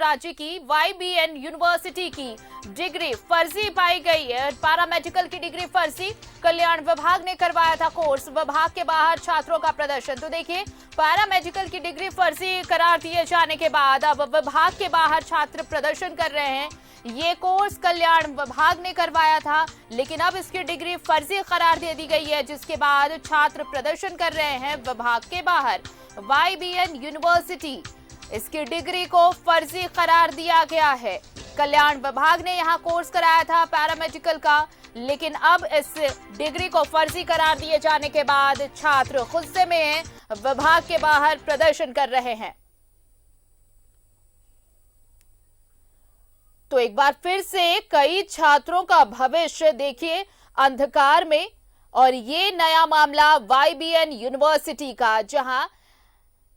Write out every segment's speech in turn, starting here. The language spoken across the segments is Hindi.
राज्य की YBN यूनिवर्सिटी की डिग्री फर्जी पाई गई है। पैरामेडिकल की डिग्री फर्जी, कल्याण विभाग ने करवाया था कोर्स, विभाग के बाहर छात्रों का प्रदर्शन। तो देखिए, पैरामेडिकल की डिग्री फर्जी करार दिए जाने के बाद अब विभाग के बाहर छात्र प्रदर्शन कर रहे हैं। ये कोर्स कल्याण विभाग ने करवाया था, लेकिन अब इसकी डिग्री फर्जी करार दे दी गई है, जिसके बाद छात्र प्रदर्शन कर रहे हैं विभाग के बाहर। YBN यूनिवर्सिटी, इसकी डिग्री को फर्जी करार दिया गया है। कल्याण विभाग ने यहां कोर्स कराया था पैरामेडिकल का, लेकिन अब इस डिग्री को फर्जी करार दिए जाने के बाद छात्र गुस्से में हैं, विभाग के बाहर प्रदर्शन कर रहे हैं। तो एक बार फिर से कई छात्रों का भविष्य देखिए अंधकार में, और ये नया मामला YBN यूनिवर्सिटी का, जहां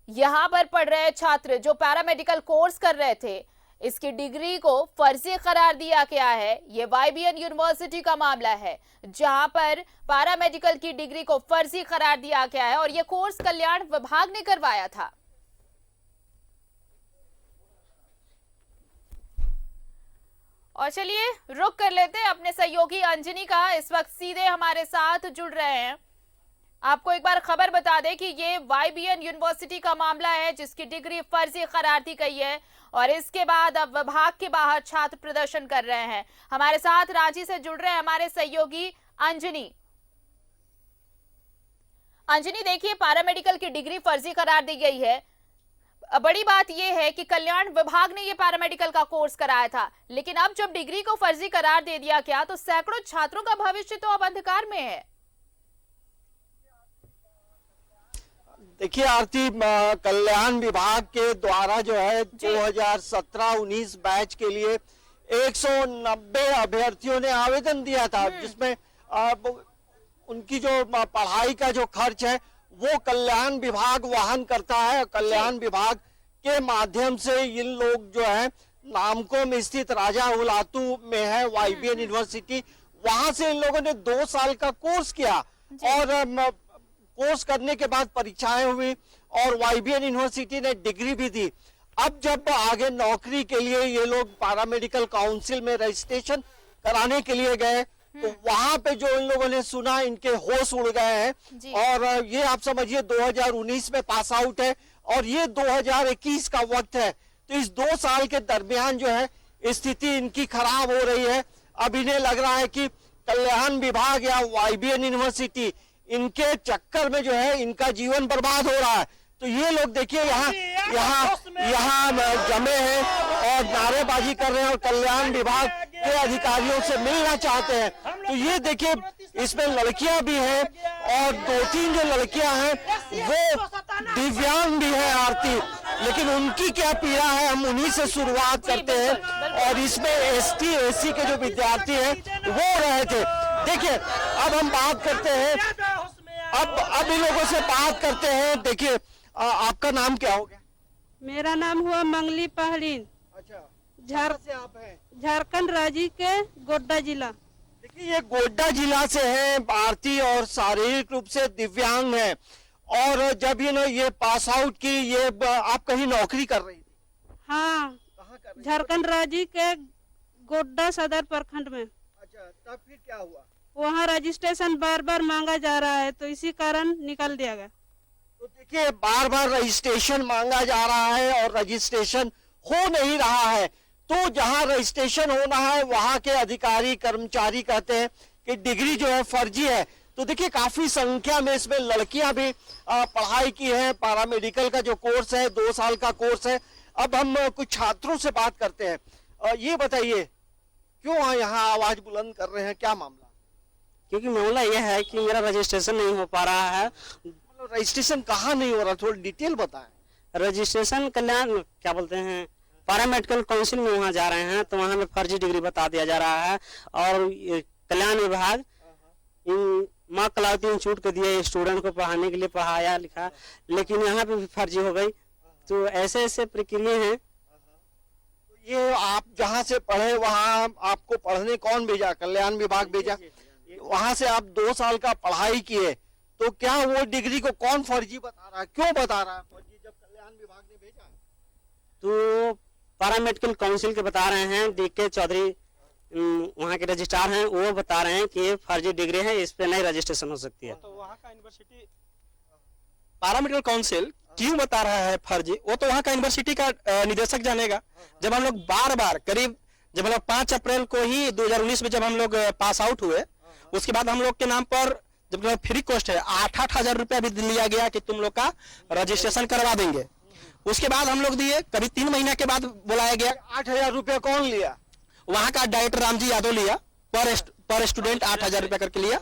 यहां पर पढ़ रहे छात्र जो पैरामेडिकल कोर्स कर रहे थे, इसकी डिग्री को फर्जी करार दिया गया है। ये YBN यूनिवर्सिटी का मामला है, जहां पर पैरामेडिकल की डिग्री को फर्जी करार दिया गया है, और ये कोर्स कल्याण विभाग ने करवाया था। और चलिए रुक कर लेते हैं अपने सहयोगी अंजनी का, इस वक्त सीधे हमारे साथ जुड़ रहे हैं। आपको एक बार खबर बता दें कि ये YBN यूनिवर्सिटी का मामला है, जिसकी डिग्री फर्जी करार दी गई है, और इसके बाद अब विभाग के बाहर छात्र प्रदर्शन कर रहे हैं। हमारे साथ रांची से जुड़ रहे हैं हमारे सहयोगी अंजनी। अंजनी, देखिए, पैरामेडिकल की डिग्री फर्जी करार दी गई है। बड़ी बात यह है कि कल्याण विभाग ने यह पैरामेडिकल का कोर्स कराया था, लेकिन अब जब डिग्री को फर्जी करार दे दिया गया तो सैकड़ों छात्रों का भविष्य तो अब अंधकार में है। देखिए आरती, कल्याण विभाग के द्वारा जो है 2017-19 बैच के लिए 190 अभ्यर्थियों ने आवेदन दिया था, जिसमें उनकी जो पढ़ाई का जो खर्च है वो कल्याण विभाग वहन करता है। कल्याण विभाग के माध्यम से इन लोग जो है नामको में स्थित राजा उलातू में है YBN यूनिवर्सिटी, वहां से इन लोगों ने 2 साल का कोर्स किया, और कोर्स करने के बाद परीक्षाएं हुई और YBN यूनिवर्सिटी ने डिग्री भी दी। अब जब आगे नौकरी के लिए ये लोग पैरामेडिकल काउंसिल में रजिस्ट्रेशन कराने के लिए गए, तो वहां पे जो इन लोगों ने सुना, इनके होश उड़ गए हैं। और ये आप समझिए 2019 में पास आउट है और ये 2021 का वक्त है, तो इस 2 साल के दरमियान जो है स्थिति इनकी खराब हो रही है। अब इन्हें लग रहा है कि कल्याण विभाग या YBN यूनिवर्सिटी, इनके चक्कर में जो है इनका जीवन बर्बाद हो रहा है। तो ये लोग देखिए यहाँ जमे हैं और नारेबाजी कर रहे हैं और कल्याण विभाग के अधिकारियों से मिलना चाहते हैं। तो ये देखिए, इसमें लड़कियां भी हैं और 2-3 जो लड़कियां हैं वो दिव्यांग भी है आरती, लेकिन उनकी क्या पीड़ा है हम उन्हीं से शुरुआत करते हैं। और इसमें ST SC के जो विद्यार्थी हैं वो रहे थे। देखिए, अब हम बात करते हैं, अब इन लोगों से बात करते हैं। देखिए, आपका नाम क्या हो गया? मेरा नाम हुआ मंगली पहलीन। अच्छा, से आप हैं? झारखंड राज्य के गोड्डा जिला। देखिए, ये गोड्डा जिला से है आरती और शारीरिक रूप से दिव्यांग है, और जब ये पास आउट की, ये आप कहीं नौकरी कर रही थी? हाँ, कहाँ कर रही? झारखंड राज्य के गोड्डा सदर प्रखंड में। अच्छा, तब फिर क्या हुआ? वहाँ रजिस्ट्रेशन बार बार मांगा जा रहा है, तो इसी कारण निकल दिया गया। तो देखिए, बार बार रजिस्ट्रेशन मांगा जा रहा है और रजिस्ट्रेशन हो नहीं रहा है। तो जहां रजिस्ट्रेशन होना है वहां के अधिकारी कर्मचारी कहते हैं कि डिग्री जो है फर्जी है। तो देखिए, काफी संख्या में इसमें लड़कियां भी पढ़ाई की है। पैरामेडिकल का जो कोर्स है 2 साल का कोर्स है। अब हम कुछ छात्रों से बात करते हैं। ये बताइए, क्यों यहाँ आवाज बुलंद कर रहे हैं, क्या मामला? क्योंकि मामला यह है कि मेरा रजिस्ट्रेशन नहीं हो पा रहा है। रजिस्ट्रेशन कहाँ नहीं हो रहा, थोड़ा डिटेल बताएं। रजिस्ट्रेशन कल्याण क्या बोलते हैं पैरामेडिकल काउंसिल में वहाँ जा रहे हैं, तो वहाँ में फर्जी डिग्री बता दिया जा रहा है, और कल्याण विभाग इन माँ कलावती इंस्टीट्यूट को दिए स्टूडेंट को पढ़ाने के लिए, पढ़ाया लिखा, लेकिन यहाँ पे भी फर्जी हो गई। तो ऐसे ऐसे प्रक्रिया हैं। ये आप जहाँ से पढ़े वहाँ आपको पढ़ने कौन भेजा? कल्याण विभाग भेजा। वहाँ से आप 2 साल का पढ़ाई किए, तो क्या वो डिग्री को कौन फर्जी बता रहा है, क्यों बता रहा है फर्जी, जब कल्याण विभाग ने भेजा? तो पारा मेडिकल काउंसिल के बता रहे हैं, DK चौधरी वहाँ के रजिस्ट्रार हैं, वो बता रहे हैं कि ये फर्जी डिग्री है, इस पे नहीं रजिस्ट्रेशन हो सकती है। तो वहाँ का यूनिवर्सिटी पारा मेडिकल काउंसिल क्यों बता रहा है फर्जी, वो तो वहाँ का यूनिवर्सिटी का निदेशक जानेगा। जब हम लोग बार बार करीब जब हम लोग 5 अप्रैल को ही 2019 में जब हम लोग पास आउट हुए, उसके बाद हम लोग के नाम पर जब फ्री कॉस्ट है 8-8 हजार रुपया भी लिया गया कि तुम लोग का रजिस्ट्रेशन करवा देंगे। उसके बाद हम लोग दिए, करीब 3 महीने के बाद बुलाया गया। 8,000 रुपया कौन लिया? वहाँ का डायरेक्टर रामजी यादव लिया, पर स्टूडेंट 8,000 रुपया करके लिया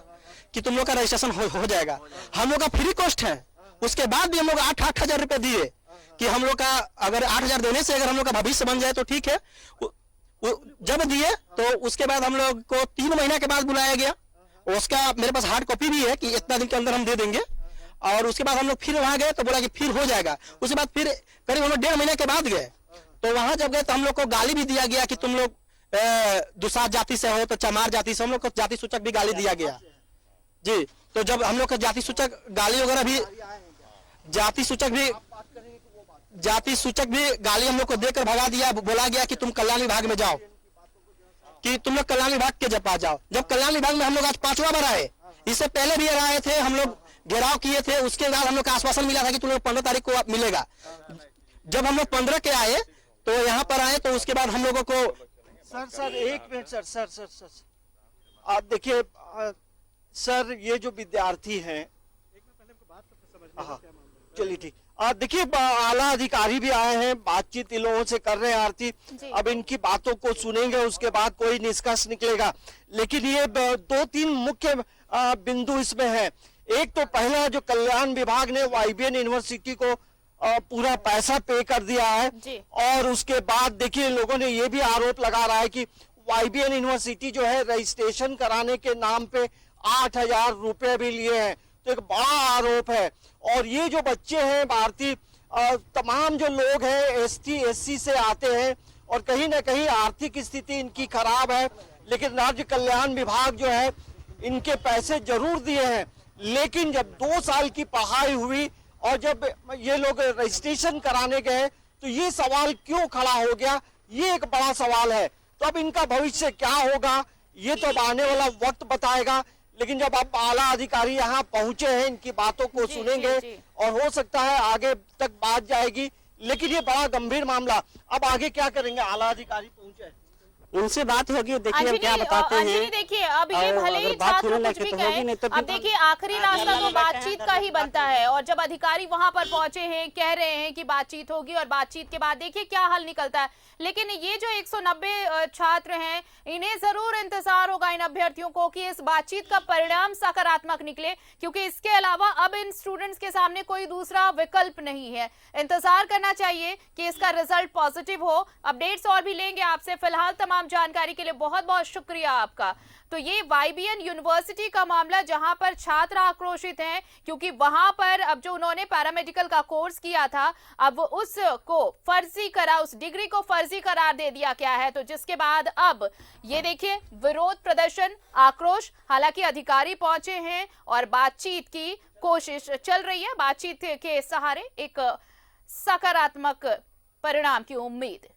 कि तुम लोग का रजिस्ट्रेशन हो जाएगा। हम लोग का फ्री कॉस्ट है, उसके बाद भी हम लोग 8-8 हजार रुपया दिए कि हम लोग का अगर 8,000 देने से अगर हम लोग का भविष्य बन जाए तो ठीक है। जब दिए तो उसके बाद हम लोग को 3 महीने के बाद बुलाया गया। उसका मेरे पास हार्ड कॉपी भी है कि इतना दिन के अंदर हम दे देंगे। और उसके बाद हम लोग फिर वहां गए तो बोला कि फिर हो जाएगा। उसके बाद फिर करीब हम लोग 1.5 महीने के बाद गए, तो वहां जब गए तो हम लोग को गाली भी दिया गया कि तुम लोग दुसाध जाति से हो, तो चमार जाति से, हम लोग को जाति सूचक भी गाली दिया गया जी। तो जब हम लोग को जाति सूचक गाली वगैरह भी जाति सूचक भी गाली हम लोग को देकर भगा दिया। बोला गया कि तुम कल्याण विभाग में जाओ, कि तुम लोग कल्याण विभाग के जब पास जाओ। जब कल्याण विभाग में हम लोग आज 5वां बार आए, इससे पहले भी आए थे, हम लोग घेराव किए थे। उसके बाद हम लोग का आश्वासन मिला था कि तुम लोग 15 तारीख को मिलेगा। जब हम लोग 15 के आए तो यहाँ पर आए, तो उसके बाद हम लोगों को सर 1 मिनट सर आप देखिए सर, ये जो विद्यार्थी हैं, चलिए ठीक, देखिए आला अधिकारी भी आए हैं, बातचीत इन लोगों से कर रहे हैं आरती। अब इनकी बातों को सुनेंगे, उसके बाद कोई निष्कर्ष निकलेगा। लेकिन ये 2-3 मुख्य बिंदु इसमें है। एक तो पहला, जो कल्याण विभाग ने YBN यूनिवर्सिटी को पूरा पैसा पे कर दिया है, और उसके बाद देखिए लोगों ने ये भी आरोप लगा रहा है कि YBN यूनिवर्सिटी जो है रजिस्ट्रेशन कराने के नाम पे 8,000 रुपए भी लिए हैं। तो एक बड़ा आरोप है। और ये जो बच्चे हैं भारतीय, तमाम जो लोग हैं ST SC से आते हैं, और कहीं ना कहीं आर्थिक स्थिति इनकी खराब है, लेकिन राज्य कल्याण विभाग जो है इनके पैसे जरूर दिए हैं। लेकिन जब 2 साल की पढ़ाई हुई और जब ये लोग रजिस्ट्रेशन कराने गए, तो ये सवाल क्यों खड़ा हो गया, ये एक बड़ा सवाल है। तो अब इनका भविष्य क्या होगा, ये तो अब आने वाला वक्त बताएगा। लेकिन जब आप आला अधिकारी यहाँ पहुंचे हैं, इनकी बातों को सुनेंगे, और हो सकता है आगे तक बात जाएगी। लेकिन ये बड़ा गंभीर मामला, अब आगे क्या करेंगे? आला अधिकारी पहुंचे, उनसे बात होगी, देखिए हम क्या बताते हैं। देखिए अब ये भले ही छात्र कुछ भी कहे, अब देखिए आखिरी रास्ता तो बातचीत का ही बनता है। और जब अधिकारी वहां पर पहुंचे हैं, कह रहे हैं कि बातचीत होगी, और बातचीत के बाद देखिए क्या हल निकलता है। लेकिन ये जो 190 छात्र हैं, इन्हें जरूर इंतजार होगा, इन अभ्यर्थियों को, कि इस बातचीत का परिणाम सकारात्मक निकले, क्योंकि इसके अलावा अब इन स्टूडेंट्स के सामने कोई दूसरा विकल्प नहीं है। इंतजार करना चाहिए कि इसका रिजल्ट पॉजिटिव हो। अपडेट्स और भी लेंगे आपसे। फिलहाल तमाम जानकारी के लिए बहुत बहुत शुक्रिया आपका। तो ये YBN यूनिवर्सिटी का मामला, जहां पर छात्र आक्रोशित हैं, क्योंकि वहां पर अब जो उन्होंने पैरामेडिकल का कोर्स किया था, अब उसको फर्जी करार, उस डिग्री को फर्जी करार दे दिया गया है। तो जिसके बाद अब ये देखिए विरोध प्रदर्शन, आक्रोश, हालांकि अधिकारी पहुंचे हैं और बातचीत की कोशिश चल रही है। बातचीत के सहारे एक सकारात्मक परिणाम की उम्मीद।